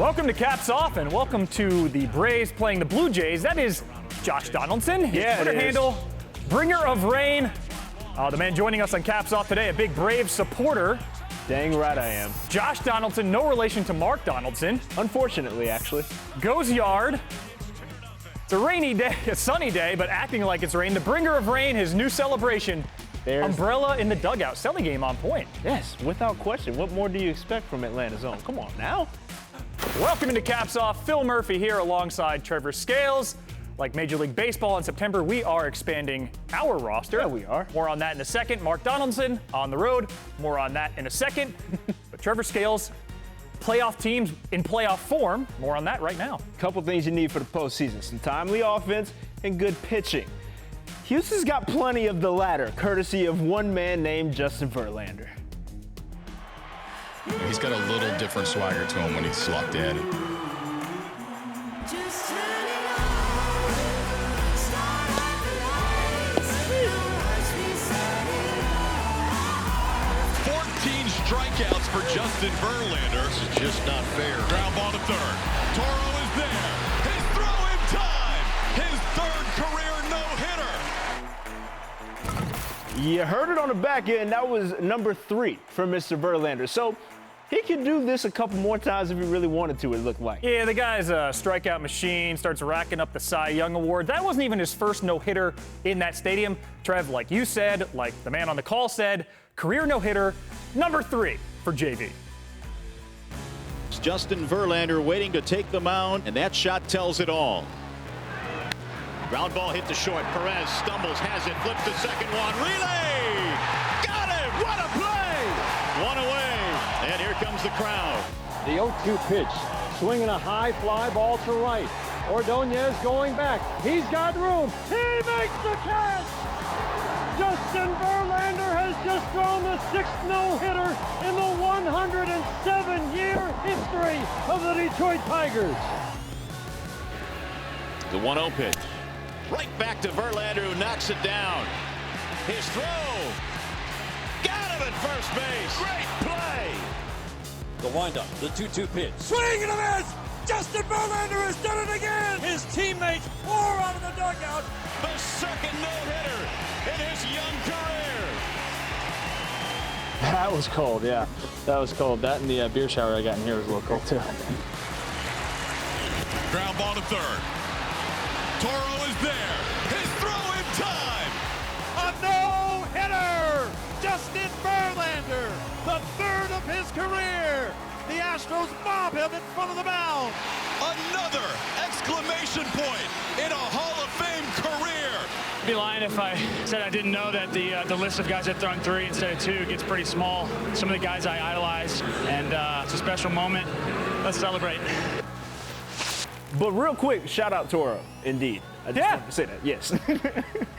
Welcome to Caps Off, and welcome to the Braves playing the Blue Jays. That is Josh Donaldson. His Twitter handle, Bringer of Rain. The man joining us on Caps Off today, a big Braves supporter. Dang right I am. Josh Donaldson, no relation to Mark Donaldson. Unfortunately, actually. Goes yard. It's a rainy day, a sunny day, but acting like it's rain. The Bringer of Rain, his new celebration. Umbrella in the dugout. Selling game on point. Yes, without question. What more do you expect from Atlanta's own? Come on now. Welcome into Caps Off. Phil Murphy here alongside Treavor Scales. Like Major League Baseball in September, we are expanding our roster. Yeah, we are. More on that in a second. Mark Donaldson on the road. More on that in a second. But Treavor Scales, playoff teams in playoff form. More on that right now. Couple things you need for the postseason. Some timely offense and good pitching. Houston's got plenty of the latter, courtesy of one man named Justin Verlander. He's got a little different swagger to him when he's locked in. Strikeouts for Justin Verlander. This is just not fair. Ground ball to third. Toro is there. His throw in time. His third career no-hitter. You heard it on the back end. That was number 3 for Mr. Verlander. So he could do this a couple more times if he really wanted to, it looked like. Yeah, the guy's a strikeout machine, starts racking up the Cy Young Award. That wasn't even his first no-hitter in that stadium. Trev, like you said, like the man on the call said, career no-hitter, number 3 for JV. It's Justin Verlander waiting to take the mound, and that shot tells it all. Ground ball hit to short. Perez stumbles, has it, flips to second one. Relay! Got it! What a play! One away, and here comes the crowd. The 0-2 pitch, swinging a high fly ball to right. Ordonez going back. He's got room. He makes the catch! Justin Verlander has just thrown the 6th no-hitter in the 107-year history of the Detroit Tigers. The 1-0 pitch. Right back to Verlander, who knocks it down. His throw. Got him at first base. Great play. The windup, the 2-2 pitch. Swing and a miss! Justin Verlander has done it again! His teammates pour out of the dugout. The second no-hitter in his young career. That was cold, yeah. That was cold. That and the beer shower I got in here was a little cold, too. Ground ball to third. Toro is there. His throw in time. A no-hitter! Justin Verlander, the 3rd of his career. The Astros mob him in front of the mound. Another exclamation point in a Hall of Fame career. I'd be lying if I said I didn't know that the list of guys that thrown 3 instead of 2 gets pretty small. Some of the guys I idolize, and it's a special moment. Let's celebrate. But real quick, shout out Toro, indeed. I just wanted to say that, yes.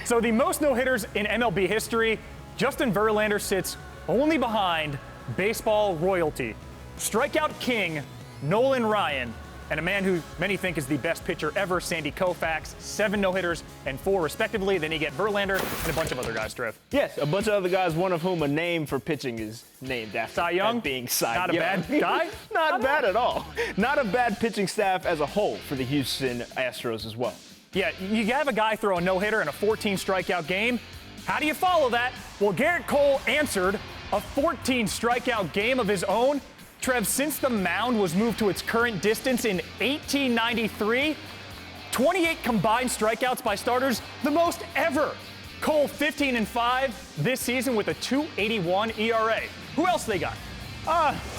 So the most no-hitters in MLB history, Justin Verlander sits only behind baseball royalty, strikeout king Nolan Ryan, and a man who many think is the best pitcher ever, Sandy Koufax, 7 no-hitters and 4 respectively. Then you get Verlander and a bunch of other guys, Trev. Yes, a bunch of other guys, one of whom a name for pitching is named after. Cy Young? Being Cy Not Young. a bad guy? Not bad at all. Not a bad pitching staff as a whole for the Houston Astros as well. Yeah, you have a guy throw a no-hitter in a 14-strikeout game. How do you follow that? Well, Gerrit Cole answered a 14-strikeout game of his own. Trev, since the mound was moved to its current distance in 1893, 28 combined strikeouts by starters, the most ever. Cole 15-5 this season with a 2.81 ERA. Who else they got?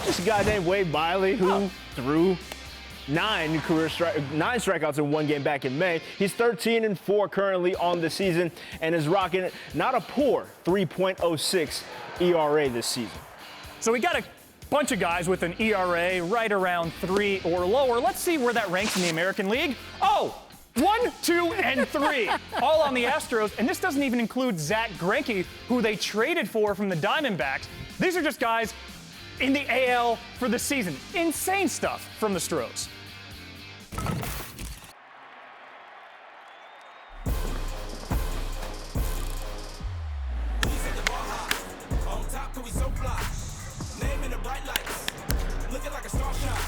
Just a guy named Wade Miley who threw 9 strikeouts in one game back in May. He's 13-4 currently on the season and is rocking not a poor 3.06 ERA this season. So we got a bunch of guys with an ERA right around 3 or lower. Let's see where that ranks in the American League. Oh, 1, 2, and 3, all on the Astros. And this doesn't even include Zach Greinke, who they traded for from the Diamondbacks. These are just guys in the AL for the season. Insane stuff from the Stros. Naming the bright lights, looking like a star shot.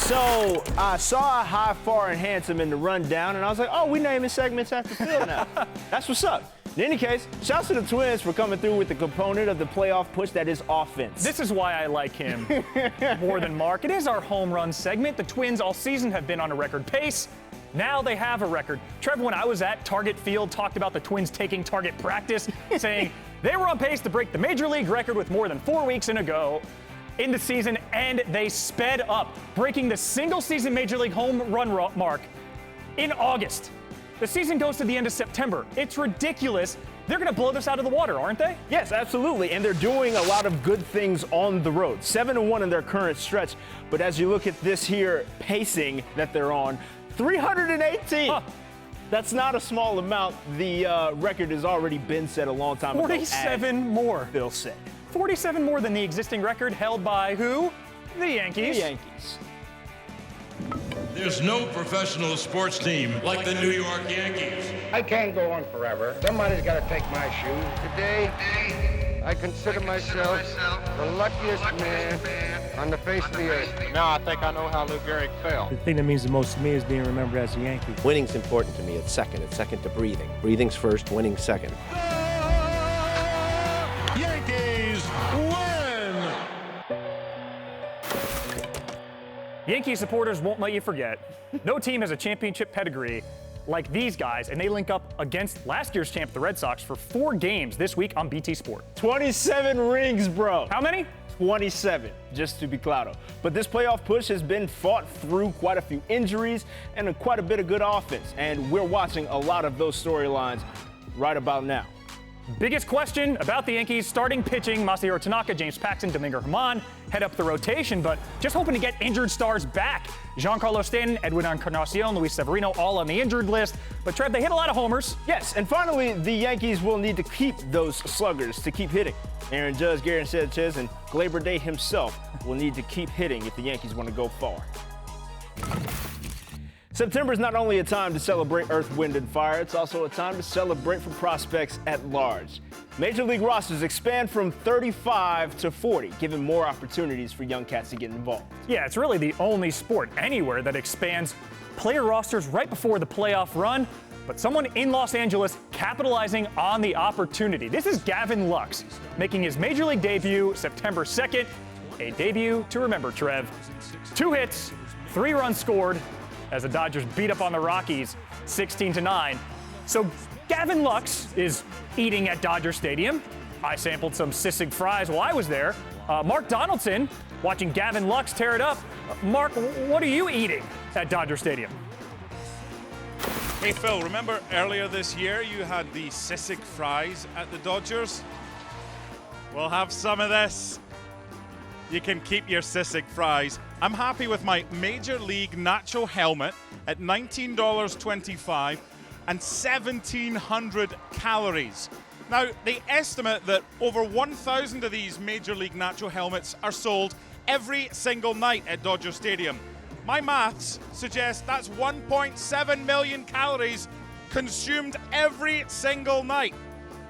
So I saw High, Far, and Handsome in the rundown, and I was like, oh, we naming segments after Phil now. That's what's up. In any case, shouts to the Twins for coming through with the component of the playoff push that is offense. This is why I like him more than Mark. It is our home run segment. The Twins all season have been on a record pace. Now they have a record. Trev, when I was at Target Field, talked about the Twins taking target practice, saying they were on pace to break the Major League record with more than 4 weeks in the season, and they sped up, breaking the single-season Major League home run mark in August. The season goes to the end of September. It's ridiculous. They're going to blow this out of the water, aren't they? Yes, absolutely. And they're doing a lot of good things on the road. 7-1 in their current stretch. But as you look at this here pacing that they're on, 318. That's not a small amount. The record has already been set a long time ago. 47 more. Bill said. 47 more than the existing record held by who? The Yankees. The Yankees. There's no professional sports team like the New York Yankees. I can't go on forever. Somebody's got to take my shoes. Today, I consider myself the luckiest man on the face of the earth. Now I think I know how Lou Gehrig felt. The thing that means the most to me is being remembered as a Yankee. Winning's important to me. It's second. It's second to breathing. Breathing's first, winning's second. Yankees win! Yankee supporters won't let you forget. No team has a championship pedigree like these guys, and they link up against last year's champ, the Red Sox, for 4 games this week on BT Sport. 27 rings, bro. How many? 27, just to be claro. But this playoff push has been fought through quite a few injuries and quite a bit of good offense, and we're watching a lot of those storylines right about now. Biggest question about the Yankees starting pitching: Masahiro Tanaka, James Paxton, Domingo Germán head up the rotation, but just hoping to get injured stars back. Giancarlo Stanton, Edwin Encarnacion, Luis Severino all on the injured list. But Trev, they hit a lot of homers. Yes, and finally, the Yankees will need to keep those sluggers to keep hitting. Aaron Judge, Garen Sanchez, and Gleyber Day himself will need to keep hitting if the Yankees want to go far. September is not only a time to celebrate Earth, Wind, and Fire, it's also a time to celebrate for prospects at large. Major League rosters expand from 35 to 40, giving more opportunities for young cats to get involved. Yeah, it's really the only sport anywhere that expands player rosters right before the playoff run, but someone in Los Angeles capitalizing on the opportunity. This is Gavin Lux, making his Major League debut September 2nd, a debut to remember, Trev. 2 hits, 3 runs scored, as the Dodgers beat up on the Rockies 16-9. So Gavin Lux is eating at Dodger Stadium. I sampled some Sissig fries while I was there. Mark Donaldson watching Gavin Lux tear it up. Mark, what are you eating at Dodger Stadium? Hey Phil, remember earlier this year you had the Sissig fries at the Dodgers? We'll have some of this. You can keep your Sissig fries. I'm happy with my Major League Nacho helmet at $19.25 and 1,700 calories. Now, they estimate that over 1,000 of these Major League Nacho helmets are sold every single night at Dodger Stadium. My maths suggest that's 1.7 million calories consumed every single night.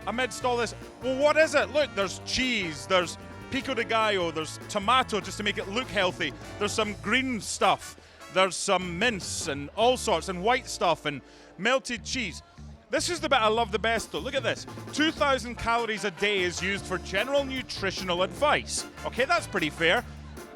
Amidst all this, well, what is it? Look, there's cheese, there's pico de gallo, there's tomato just to make it look healthy, there's some green stuff, there's some mince and all sorts, and white stuff and melted cheese. This is the bit I love the best though. Look at this. 2,000 calories a day is used for general nutritional advice. Okay, that's pretty fair.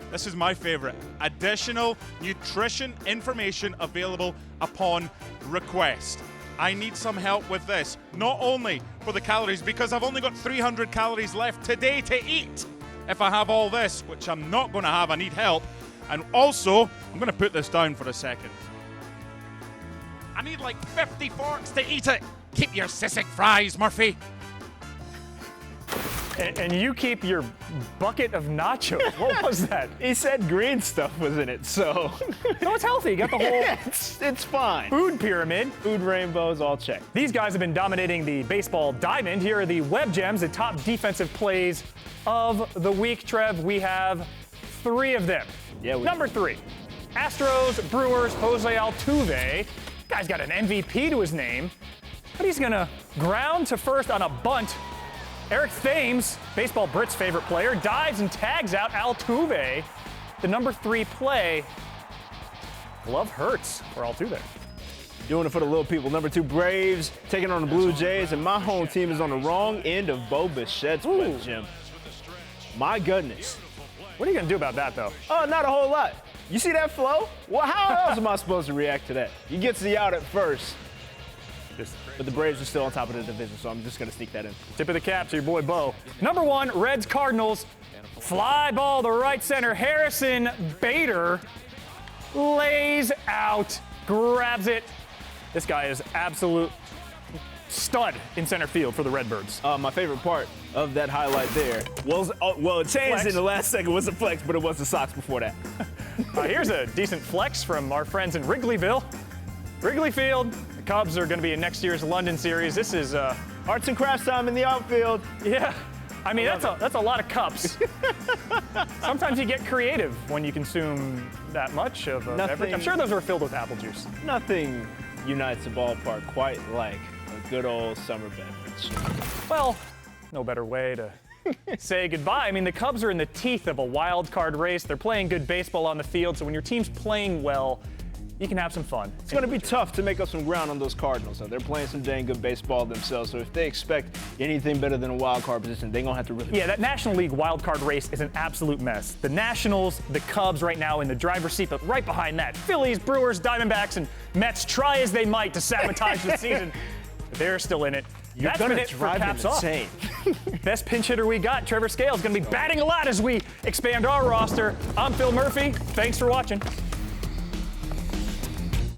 This is my favorite. Additional nutrition information available upon request. I need some help with this. Not only for the calories, because I've only got 300 calories left today to eat. If I have all this, which I'm not going to have, I need help. And also, I'm going to put this down for a second. I need like 50 forks to eat it. Keep your Sissig fries, Murphy. And you keep your bucket of nachos. What was that? He said green stuff was in it, so. No, it's healthy. You got the whole it's fine. Food pyramid. Food rainbows, all check. These guys have been dominating the baseball diamond. Here are the web gems, the top defensive plays of the week. Trev, we have 3 of them. Yeah, Number 3, Astros, Brewers, Jose Altuve. Guy's got an MVP to his name, but he's gonna ground to first on a bunt. Eric Thames, baseball Brit's favorite player, dives and tags out Altuve. The number 3 play. Love hurts. We're all through there. Doing it for the little people. Number 2, Braves taking on the Blue Jays, and my home team is on the wrong end of Bo Bichette's play, Jim. My goodness. What are you going to do about that, though? Oh, not a whole lot. You see that flow? Well, how else am I supposed to react to that? He gets the out at first. But the Braves are still on top of the division, so I'm just going to sneak that in. Tip of the cap to your boy Bo. Number 1, Reds Cardinals. Fly ball to right center. Harrison Bader lays out, grabs it. This guy is absolute stud in center field for the Redbirds. My favorite part of that highlight there was, it changed in the last second. It was a flex, but it was the Sox before that. Here's a decent flex from our friends in Wrigleyville. Wrigley Field. The Cubs are going to be in next year's London series. This is arts and crafts time in the outfield. Yeah. I mean, that's a lot of cups. Sometimes you get creative when you consume that much of a beverage. I'm sure those are filled with apple juice. Nothing unites the ballpark quite like a good old summer beverage. Well, no better way to say goodbye. I mean, the Cubs are in the teeth of a wild card race. They're playing good baseball on the field, so when your team's playing well, you can have some fun. It's going to be tough to make up some ground on those Cardinals. They're playing some dang good baseball themselves, so if they expect anything better than a wild card position, they're going to have to really... Yeah, that National League wild card race is an absolute mess. The Nationals, the Cubs right now in the driver's seat, but right behind that, Phillies, Brewers, Diamondbacks, and Mets try as they might to sabotage the season. But they're still in it. You're going to drive them insane. Best pinch hitter we got, Treavor Scales, going to be batting a lot as we expand our roster. I'm Phil Murphy. Thanks for watching.